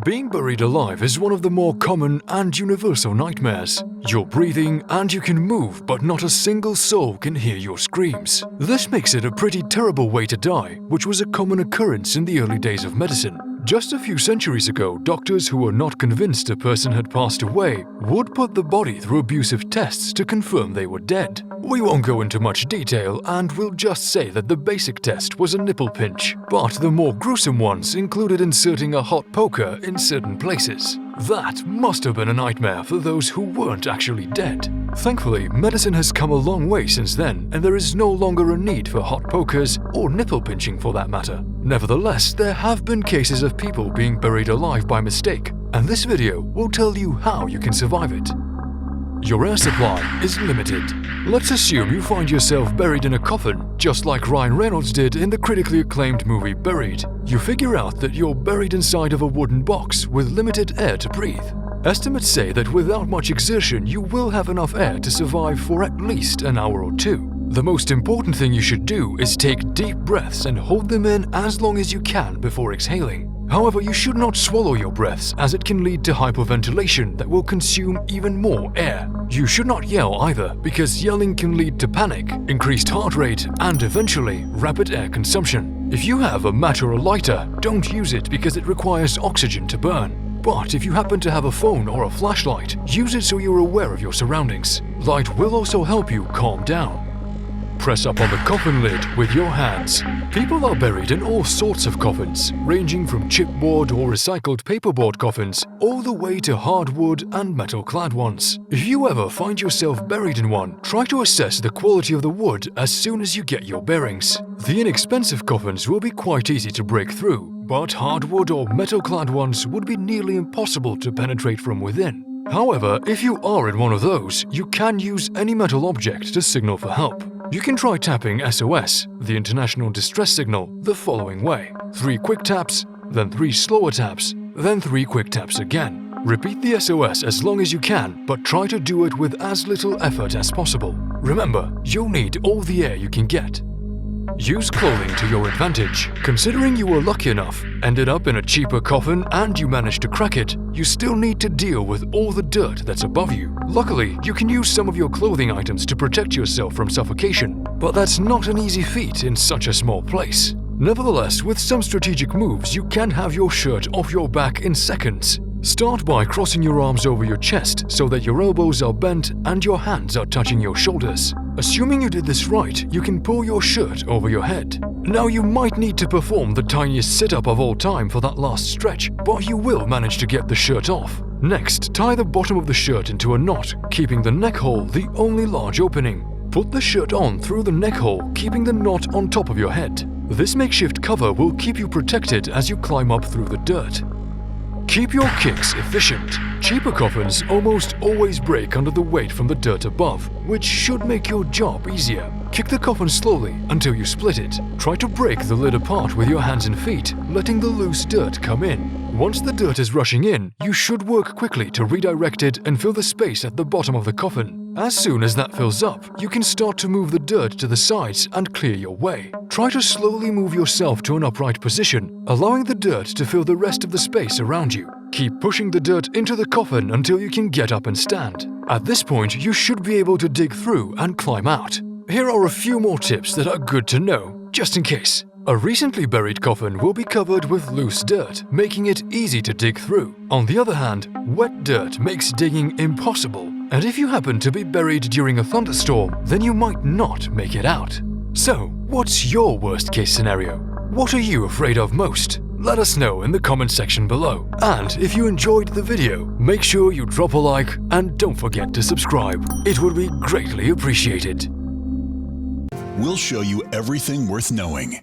Being buried alive is one of the more common and universal nightmares. You're breathing and you can move, but not a single soul can hear your screams. This makes it a pretty terrible way to die, which was a common occurrence in the early days of medicine. Just a few centuries ago, doctors who were not convinced a person had passed away would put the body through abusive tests to confirm they were dead. We won't go into much detail and we'll just say that the basic test was a nipple pinch, but the more gruesome ones included inserting a hot poker in certain places. That must have been a nightmare for those who weren't actually dead. Thankfully, medicine has come a long way since then, and there is no longer a need for hot pokers or nipple pinching for that matter. Nevertheless, there have been cases of people being buried alive by mistake, and this video will tell you how you can survive it. Your air supply is limited. Let's assume you find yourself buried in a coffin, just like Ryan Reynolds did in the critically acclaimed movie Buried. You figure out that you're buried inside of a wooden box with limited air to breathe. Estimates say that without much exertion, you will have enough air to survive for at least an hour or two. The most important thing you should do is take deep breaths and hold them in as long as you can before exhaling. However, you should not swallow your breaths, as it can lead to hyperventilation that will consume even more air. You should not yell either, because yelling can lead to panic, increased heart rate, and eventually rapid air consumption. If you have a match or a lighter, don't use it because it requires oxygen to burn. But if you happen to have a phone or a flashlight, use it so you're aware of your surroundings. Light will also help you calm down. Press up on the coffin lid with your hands. People are buried in all sorts of coffins, ranging from chipboard or recycled paperboard coffins all the way to hardwood and metal-clad ones. If you ever find yourself buried in one, try to assess the quality of the wood as soon as you get your bearings. The inexpensive coffins will be quite easy to break through, but hardwood or metal-clad ones would be nearly impossible to penetrate from within. However, if you are in one of those, you can use any metal object to signal for help. You can try tapping SOS, the International Distress Signal, the following way: 3 quick taps, then 3 slower taps, then 3 quick taps again. Repeat the SOS as long as you can, but try to do it with as little effort as possible. Remember, you'll need all the air you can get. Use clothing to your advantage. Considering you were lucky enough, ended up in a cheaper coffin and you managed to crack it, you still need to deal with all the dirt that's above you. Luckily, you can use some of your clothing items to protect yourself from suffocation, but that's not an easy feat in such a small place. Nevertheless, with some strategic moves, you can have your shirt off your back in seconds. Start by crossing your arms over your chest so that your elbows are bent and your hands are touching your shoulders. Assuming you did this right, you can pull your shirt over your head. Now you might need to perform the tiniest sit-up of all time for that last stretch, but you will manage to get the shirt off. Next, tie the bottom of the shirt into a knot, keeping the neck hole the only large opening. Put the shirt on through the neck hole, keeping the knot on top of your head. This makeshift cover will keep you protected as you climb up through the dirt. Keep your kicks efficient. Cheaper coffins almost always break under the weight from the dirt above, which should make your job easier. Kick the coffin slowly until you split it. Try to break the lid apart with your hands and feet, letting the loose dirt come in. Once the dirt is rushing in, you should work quickly to redirect it and fill the space at the bottom of the coffin. As soon as that fills up, you can start to move the dirt to the sides and clear your way. Try to slowly move yourself to an upright position, allowing the dirt to fill the rest of the space around you. Keep pushing the dirt into the coffin until you can get up and stand. At this point, you should be able to dig through and climb out. Here are a few more tips that are good to know, just in case. A recently buried coffin will be covered with loose dirt, making it easy to dig through. On the other hand, wet dirt makes digging impossible. And if you happen to be buried during a thunderstorm, then you might not make it out. So, what's your worst-case scenario? What are you afraid of most? Let us know in the comment section below. And if you enjoyed the video, make sure you drop a like and don't forget to subscribe. It would be greatly appreciated. We'll show you everything worth knowing.